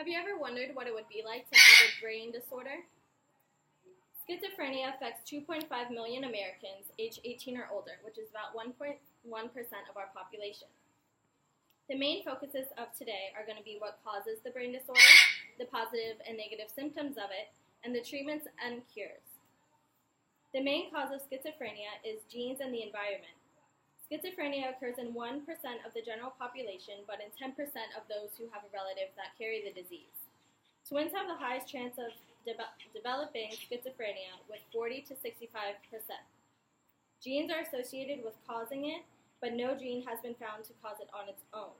Have you ever wondered what it would be like to have a brain disorder? Schizophrenia affects 2.5 million Americans aged 18 or older, which is about 1.1% of our population. The main focuses of today are going to be what causes the brain disorder, the positive and negative symptoms of it, and the treatments and cures. The main cause of schizophrenia is genes and the environment. Schizophrenia occurs in 1% of the general population, but in 10% of those who have a relative that carry the disease. Twins have the highest chance of developing schizophrenia with 40 to 65%. Genes are associated with causing it, but no gene has been found to cause it on its own.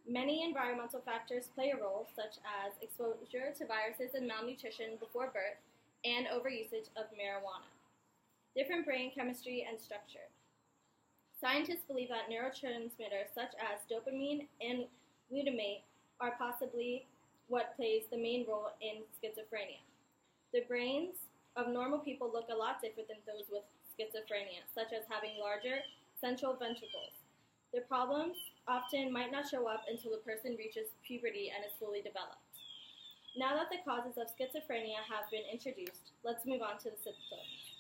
Many environmental factors play a role, such as exposure to viruses and malnutrition before birth, and overusage of marijuana. Different brain chemistry and structure. Scientists believe that neurotransmitters such as dopamine and glutamate are possibly what plays the main role in schizophrenia. The brains of normal people look a lot different than those with schizophrenia, such as having larger central ventricles. The problems often might not show up until the person reaches puberty and is fully developed. Now that the causes of schizophrenia have been introduced, let's move on to the symptoms.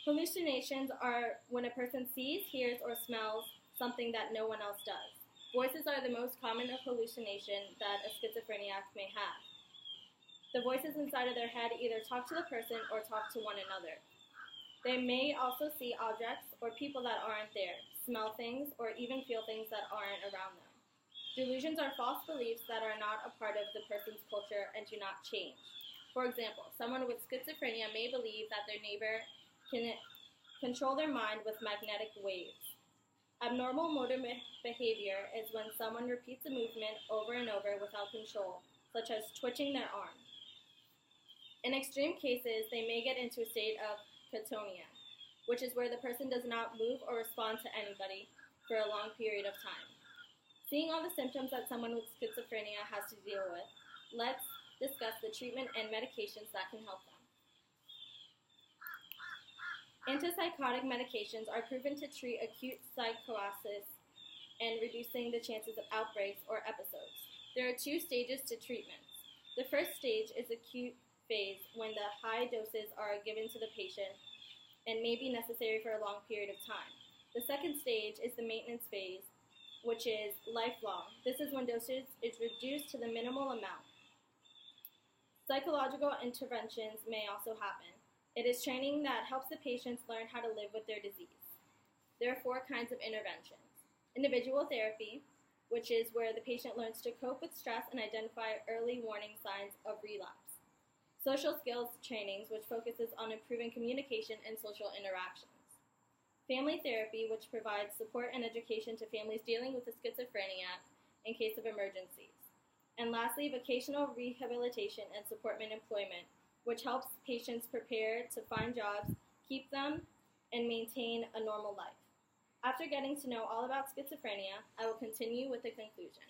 Hallucinations are when a person sees, hears, or smells something that no one else does. Voices are the most common hallucination that a schizophrenic may have. The voices inside of their head either talk to the person or talk to one another. They may also see objects or people that aren't there, smell things, or even feel things that aren't around them. Delusions are false beliefs that are not a part of the person's culture and do not change. For example, someone with schizophrenia may believe that their neighbor can control their mind with magnetic waves. Abnormal motor behavior is when someone repeats a movement over and over without control, such as twitching their arm. In extreme cases, they may get into a state of catatonia, which is where the person does not move or respond to anybody for a long period of time. Seeing all the symptoms that someone with schizophrenia has to deal with, let's discuss the treatment and medications that can help them. Antipsychotic medications are proven to treat acute psychosis and reducing the chances of outbreaks or episodes. There are two stages to treatments. The first stage is acute phase when the high doses are given to the patient and may be necessary for a long period of time. The second stage is the maintenance phase, which is lifelong. This is when dosage is reduced to the minimal amount. Psychological interventions may also happen. It is training that helps the patients learn how to live with their disease. There are 4 kinds of interventions. Individual therapy, which is where the patient learns to cope with stress and identify early warning signs of relapse. Social skills trainings, which focuses on improving communication and social interactions. Family therapy, which provides support and education to families dealing with schizophrenia in case of emergencies. And lastly, vocational rehabilitation and support employment, which helps patients prepare to find jobs, keep them, and maintain a normal life. After getting to know all about schizophrenia, I will continue with the conclusion.